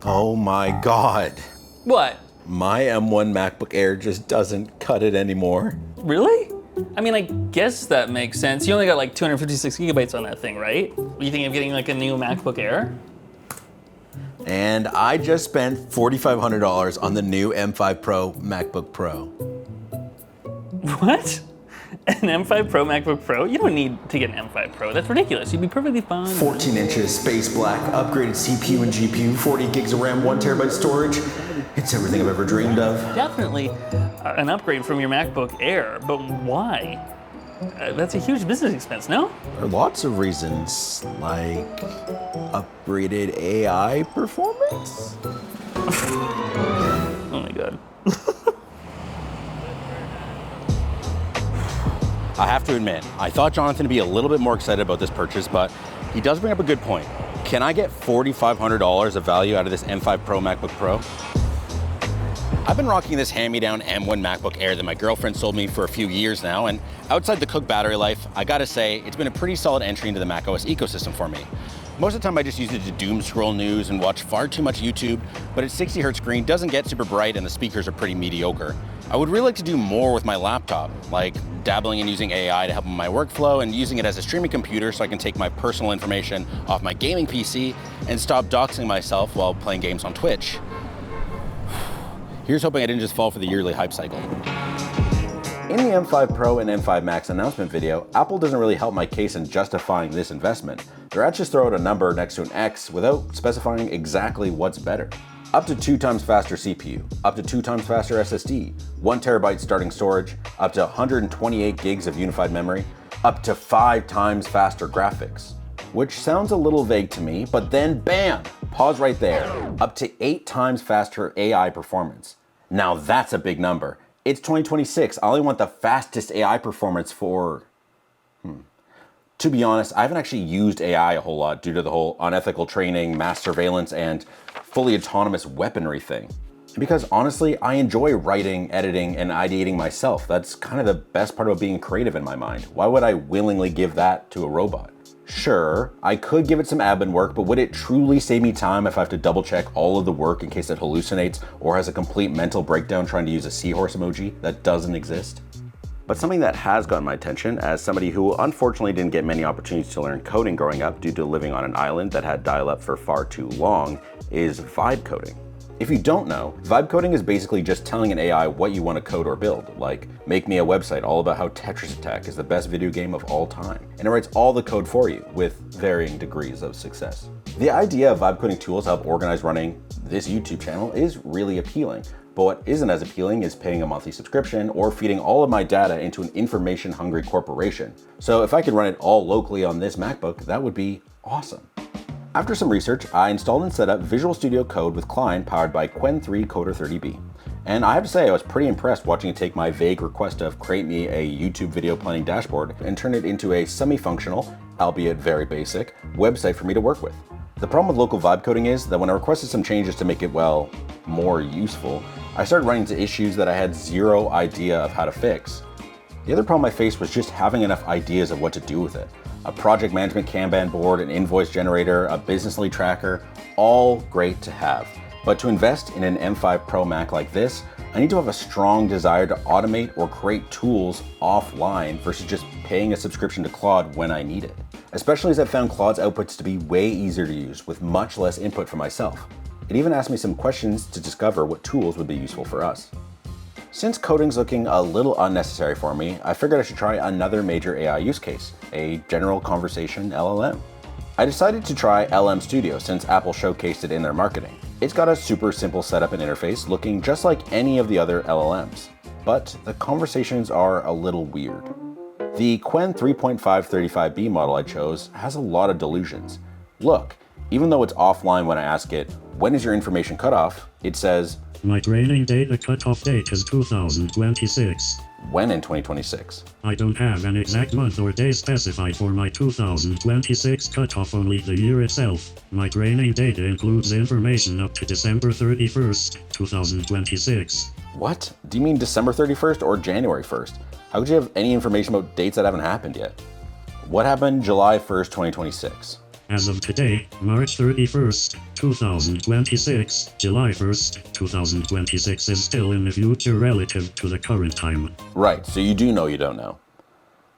Oh my God. What? My M1 MacBook Air just doesn't cut it anymore. Really? I mean, I guess that makes sense. You only got like 256 gigabytes on that thing, right? Were you thinking of getting like a new MacBook Air? And I just spent $4,500 on the new M5 Pro MacBook Pro. What? An M5 Pro MacBook Pro? You don't need to get an M5 Pro. That's ridiculous. You'd be perfectly fine. 14 inches, space black, upgraded CPU and GPU, 40 gigs of RAM, 1 terabyte storage. It's everything I've ever dreamed of. Definitely an upgrade from your MacBook Air, but why? That's a huge business expense, no? There are lots of reasons, like upgraded AI performance. Oh my God. I have to admit, I thought Jonathan would be a little bit more excited about this purchase, but he does bring up a good point. Can I get $4,500 of value out of this M5 Pro MacBook Pro? I've been rocking this hand-me-down M1 MacBook Air that my girlfriend sold me for a few years now, and outside the cook battery life, I gotta say, it's been a pretty solid entry into the macOS ecosystem for me. Most of the time I just use it to doom scroll news and watch far too much YouTube, but its 60Hz screen doesn't get super bright and the speakers are pretty mediocre. I would really like to do more with my laptop, like dabbling in using AI to help in my workflow and using it as a streaming computer so I can take my personal information off my gaming PC and stop doxing myself while playing games on Twitch. Here's hoping I didn't just fall for the yearly hype cycle. In the M5 Pro and M5 Max announcement video, Apple doesn't really help my case in justifying this investment. Their ads just throw out a number next to an X without specifying exactly what's better. Up to 2 times faster CPU, up to 2 times faster SSD, 1 terabyte starting storage, up to 128 gigs of unified memory, up to 5 times faster graphics. Which sounds a little vague to me, but then bam, pause right there. Up to 8 times faster AI performance. Now that's a big number. It's 2026, I only want the fastest AI performance for, To be honest, I haven't actually used AI a whole lot due to the whole unethical training, mass surveillance, and fully autonomous weaponry thing. Because honestly, I enjoy writing, editing, and ideating myself. That's kind of the best part about being creative in my mind. Why would I willingly give that to a robot? Sure, I could give it some admin work, but would it truly save me time if I have to double check all of the work in case it hallucinates or has a complete mental breakdown trying to use a seahorse emoji that doesn't exist? But something that has gotten my attention as somebody who unfortunately didn't get many opportunities to learn coding growing up due to living on an island that had dial-up for far too long is vibe coding. If you don't know, vibe coding is basically just telling an AI what you want to code or build, like make me a website all about how Tetris Attack is the best video game of all time, and it writes all the code for you with varying degrees of success. The idea of vibe coding tools to help organize running this YouTube channel is really appealing, but what isn't as appealing is paying a monthly subscription or feeding all of my data into an information-hungry corporation. So if I could run it all locally on this MacBook, that would be awesome. After some research, I installed and set up Visual Studio Code with Klein powered by Qwen 3 Coder 30B. And I have to say I was pretty impressed watching it take my vague request of create me a YouTube video planning dashboard and turn it into a semi-functional, albeit very basic, website for me to work with. The problem with local vibe coding is that when I requested some changes to make it, well, more useful, I started running into issues that I had zero idea of how to fix. The other problem I faced was just having enough ideas of what to do with it. A project management Kanban board, an invoice generator, a business lead tracker, all great to have. But to invest in an M5 Pro Mac like this, I need to have a strong desire to automate or create tools offline versus just paying a subscription to Claude when I need it. Especially as I've found Claude's outputs to be way easier to use with much less input from myself. It even asked me some questions to discover what tools would be useful for us. Since coding's looking a little unnecessary for me, I figured I should try another major AI use case, a general conversation LLM. I decided to try LM Studio since Apple showcased it in their marketing. It's got a super simple setup and interface looking just like any of the other LLMs, but the conversations are a little weird. The Qwen 3.535B model I chose has a lot of delusions. Look, even though it's offline when I ask it, when is your information cutoff, it says, my training data cutoff date is 2026. When in 2026? I don't have an exact month or day specified for my 2026 cutoff, only the year itself. My training data includes information up to December 31st, 2026. What? Do you mean December 31st or January 1st? How could you have any information about dates that haven't happened yet? What happened July 1st, 2026? As of today, March 31st, 2026, July 1st, 2026 is still in the future relative to the current time. Right, so you do know you don't know.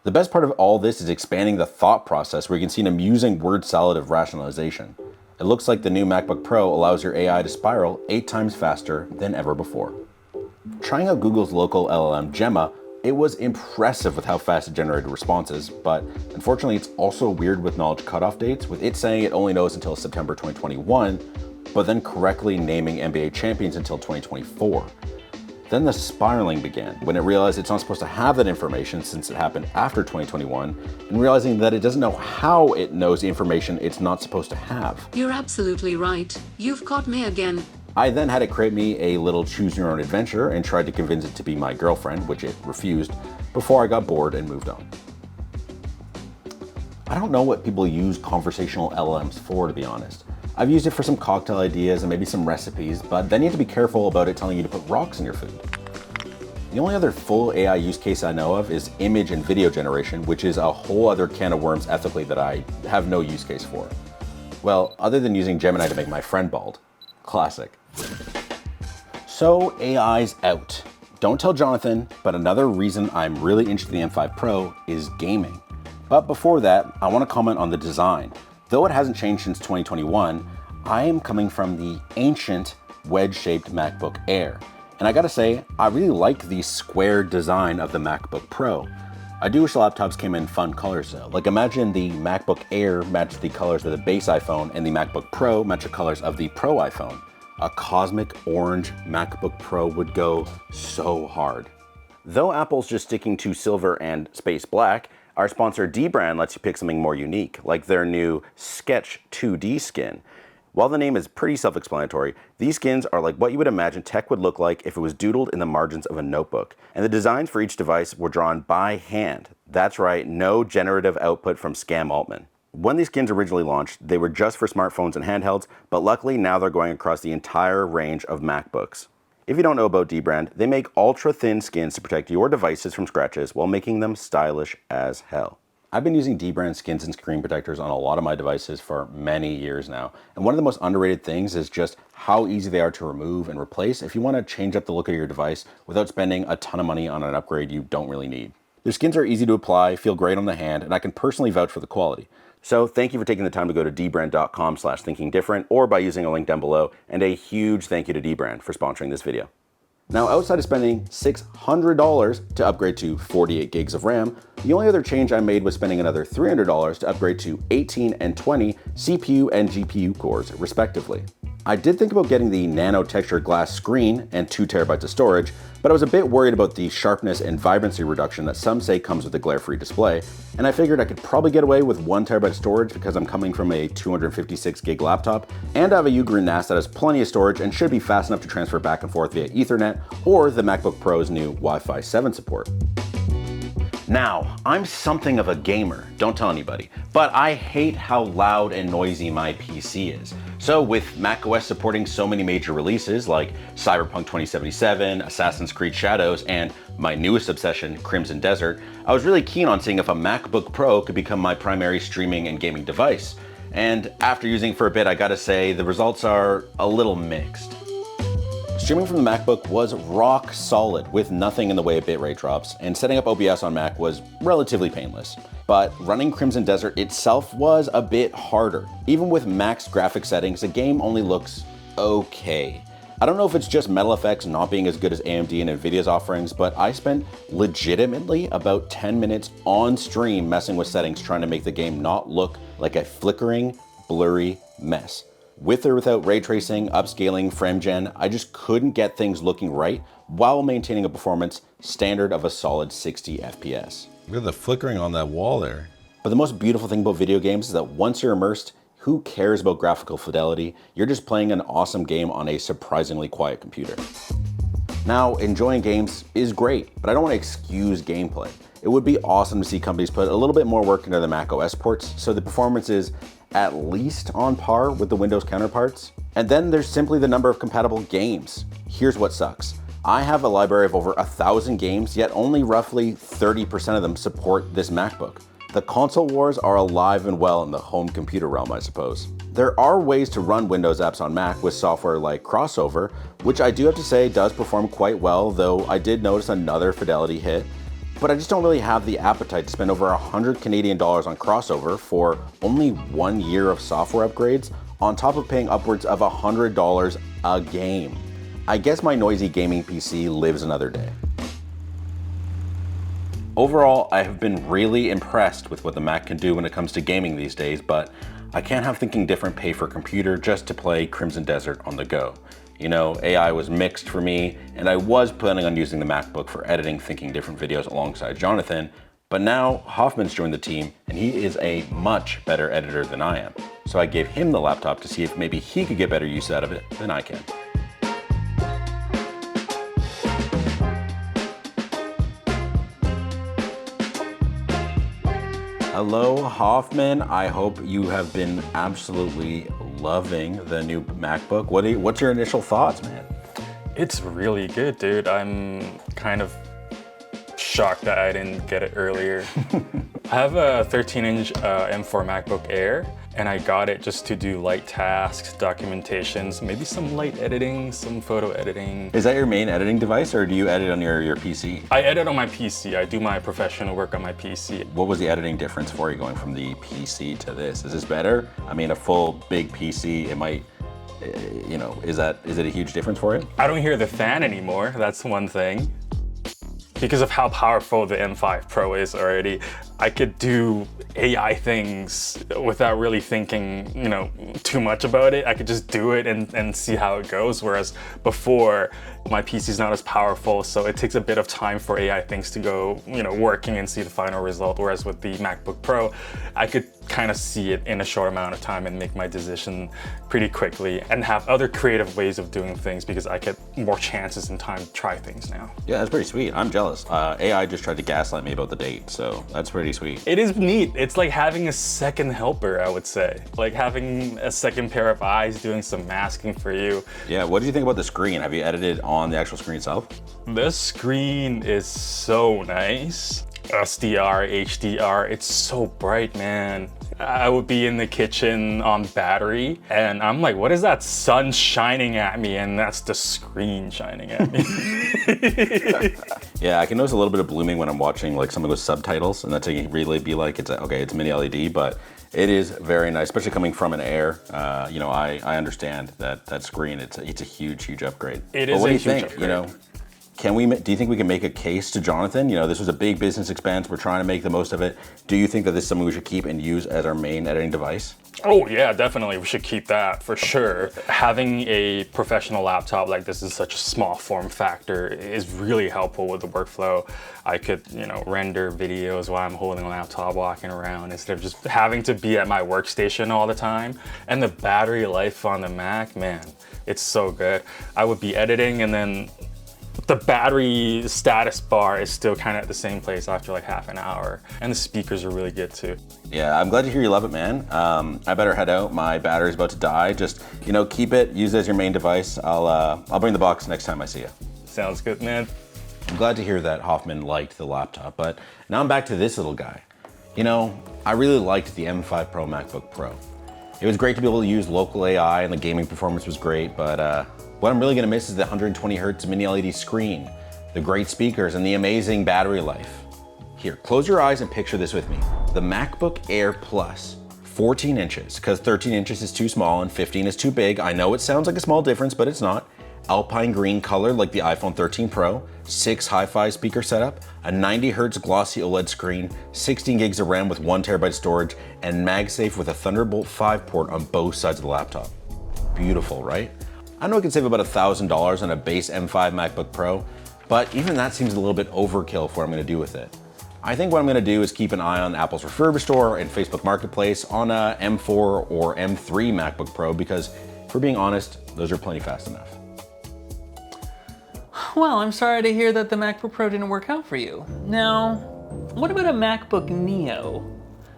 The best part of all this is expanding the thought process, where you can see an amusing word salad of rationalization. It looks like the new MacBook Pro allows your AI to spiral 8 times faster than ever before. Trying out Google's local LLM Gemma, it was impressive with how fast it generated responses, but unfortunately it's also weird with knowledge cutoff dates, with it saying it only knows until September 2021, but then correctly naming NBA champions until 2024. Then the spiraling began when it realized it's not supposed to have that information since it happened after 2021, and realizing that it doesn't know how it knows the information it's not supposed to have. You're absolutely right. You've caught me again. I then had it create me a little choose your own adventure and tried to convince it to be my girlfriend, which it refused, before I got bored and moved on. I don't know what people use conversational LLMs for, to be honest. I've used it for some cocktail ideas and maybe some recipes, but then you have to be careful about it telling you to put rocks in your food. The only other full AI use case I know of is image and video generation, which is a whole other can of worms ethically that I have no use case for. Well, other than using Gemini to make my friend bald. Classic. So AI's out. Don't tell Jonathan, but another reason I'm really interested in the M5 Pro is gaming. But before that, I want to comment on the design. Though it hasn't changed since 2021, I am coming from the ancient wedge-shaped MacBook Air. And I gotta say, I really like the square design of the MacBook Pro. I do wish the laptops came in fun colors though. Like imagine the MacBook Air matched the colors of the base iPhone and the MacBook Pro matched the colors of the Pro iPhone. A cosmic orange MacBook Pro would go so hard. Though Apple's just sticking to silver and space black, our sponsor dbrand lets you pick something more unique, like their new Sketch 2D skin. While the name is pretty self-explanatory, these skins are like what you would imagine tech would look like if it was doodled in the margins of a notebook. And the designs for each device were drawn by hand. That's right, no generative output from Scam Altman. When these skins originally launched, they were just for smartphones and handhelds, but luckily now they're going across the entire range of MacBooks. If you don't know about dbrand, they make ultra-thin skins to protect your devices from scratches while making them stylish as hell. I've been using dbrand skins and screen protectors on a lot of my devices for many years now, and one of the most underrated things is just how easy they are to remove and replace if you want to change up the look of your device without spending a ton of money on an upgrade you don't really need. Their skins are easy to apply, feel great on the hand, and I can personally vouch for the quality. So thank you for taking the time to go to dbrand.com/thinkingdifferent or by using a link down below, and a huge thank you to dbrand for sponsoring this video. Now, outside of spending $600 to upgrade to 48 gigs of RAM, the only other change I made was spending another $300 to upgrade to 18 and 20 CPU and GPU cores, respectively. I did think about getting the nano textured glass screen and 2 terabytes of storage, but I was a bit worried about the sharpness and vibrancy reduction that some say comes with a glare-free display, and I figured I could probably get away with 1 terabyte storage because I'm coming from a 256 gig laptop, and I have a Ugreen NAS that has plenty of storage and should be fast enough to transfer back and forth via Ethernet or the MacBook Pro's new Wi-Fi 7 support. Now, I'm something of a gamer, don't tell anybody, but I hate how loud and noisy my PC is. So with macOS supporting so many major releases like Cyberpunk 2077, Assassin's Creed Shadows, and my newest obsession, Crimson Desert, I was really keen on seeing if a MacBook Pro could become my primary streaming and gaming device. And after using it for a bit, I gotta say, the results are a little mixed. Streaming from the MacBook was rock solid with nothing in the way of bitrate drops, and setting up OBS on Mac was relatively painless. But running Crimson Desert itself was a bit harder. Even with max graphic settings, the game only looks okay. I don't know if it's just Metal Effects not being as good as AMD and Nvidia's offerings, but I spent legitimately about 10 minutes on stream messing with settings trying to make the game not look like a flickering, blurry mess. With or without ray tracing, upscaling, frame gen, I just couldn't get things looking right while maintaining a performance standard of a solid 60 FPS. Look at the flickering on that wall there. But the most beautiful thing about video games is that once you're immersed, who cares about graphical fidelity? You're just playing an awesome game on a surprisingly quiet computer. Now, enjoying games is great, but I don't want to excuse gameplay. It would be awesome to see companies put a little bit more work into the macOS ports so the performance is at least on par with the Windows counterparts. And then there's simply the number of compatible games. Here's what sucks. I have a library of over 1,000 games, yet only roughly 30% of them support this MacBook. The console wars are alive and well in the home computer realm, I suppose. There are ways to run Windows apps on Mac with software like Crossover, which I do have to say does perform quite well, though I did notice another fidelity hit. But I just don't really have the appetite to spend over 100 Canadian dollars on Crossover for only 1 year of software upgrades, on top of paying upwards of $100 a game. I guess my noisy gaming PC lives another day. Overall, I have been really impressed with what the Mac can do when it comes to gaming these days, but I can't have Thinking Different pay for a computer just to play Crimson Desert on the go. You know, AI was mixed for me, and I was planning on using the MacBook for editing Thinking Different videos alongside Jonathan, but now Hoffmann's joined the team, and he is a much better editor than I am. So I gave him the laptop to see if maybe he could get better use out of it than I can. Hello, Hoffmann. I hope you have been absolutely loving the new MacBook. What's your initial thoughts, man? It's really good, dude. I'm kind of shocked that I didn't get it earlier. I have a 13-inch M4 MacBook Air, and I got it just to do light tasks, documentations, maybe some light editing, some photo editing. Is that your main editing device, or do you edit on your PC? I edit on my PC. I do my professional work on my PC. What was the editing difference for you going from the PC to this? Is this better? I mean, a full big PC, it might, you know, is it a huge difference for you? I don't hear the fan anymore, that's one thing. Because of how powerful the M5 Pro is already, I could do AI things without really thinking, you know, too much about it. I could just do it and see how it goes. Whereas before, my PC is not as powerful, so it takes a bit of time for AI things to go, you know, working and see the final result. Whereas with the MacBook Pro, I could kind of see it in a short amount of time and make my decision pretty quickly and have other creative ways of doing things because I get more chances and time to try things now. Yeah, that's pretty sweet. I'm jealous. AI just tried to gaslight me about the date, so that's pretty sweet. It is neat. It's like having a second helper, I would say. Like having a second pair of eyes doing some masking for you. Yeah, what do you think about the screen? Have you edited on the actual screen itself? The screen is so nice. SDR, HDR, it's so bright, man. I would be in the kitchen on battery and I'm like, what is that sun shining at me? And that's the screen shining at me. Yeah, I can notice a little bit of blooming when I'm watching like some of those subtitles, and that's really be like, it's mini LED, but it is very nice, especially coming from an Air. You know, I understand that screen, it's a huge upgrade. It is but what a do you huge think? upgrade. You know, do you think we can make a case to Jonathan? You know, this was a big business expense. We're trying to make the most of it. Do you think that this is something we should keep and use as our main editing device? Oh yeah, definitely. We should keep that for sure. Having a professional laptop like this in such a small form factor is really helpful with the workflow. I could, you know, render videos while I'm holding a laptop walking around instead of just having to be at my workstation all the time. And the battery life on the Mac, man, it's so good. I would be editing and then the battery status bar is still kind of at the same place after like half an hour. And the speakers are really good too. Yeah, I'm glad to hear you love it, man. I better head out. My battery's about to die. Just, you know, keep it, use it as your main device. I'll bring the box next time I see you. Sounds good, man. I'm glad to hear that Hoffmann liked the laptop, but now I'm back to this little guy. You know, I really liked the M5 Pro MacBook Pro. It was great to be able to use local AI and the gaming performance was great, but what I'm really gonna miss is the 120 Hertz mini LED screen, the great speakers, and the amazing battery life. Here, close your eyes and picture this with me. The MacBook Air Plus, 14 inches, because 13 inches is too small and 15 is too big. I know it sounds like a small difference, but it's not. Alpine green color like the iPhone 13 Pro, 6 hi-fi speaker setup, a 90 Hertz glossy OLED screen, 16 gigs of RAM with 1 terabyte storage, and MagSafe with a Thunderbolt 5 port on both sides of the laptop. Beautiful, right? I know I can save about $1,000 on a base M5 MacBook Pro, but even that seems a little bit overkill for what I'm gonna do with it. I think what I'm gonna do is keep an eye on Apple's Refurbish store and Facebook Marketplace on a M4 or M3 MacBook Pro because, if we're being honest, those are plenty fast enough. Well, I'm sorry to hear that the MacBook Pro didn't work out for you. Now, what about a MacBook Neo?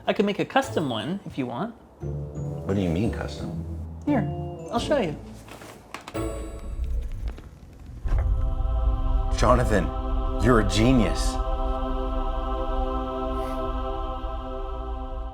I could make a custom one if you want. What do you mean custom? Here, I'll show you. Jonathan, you're a genius.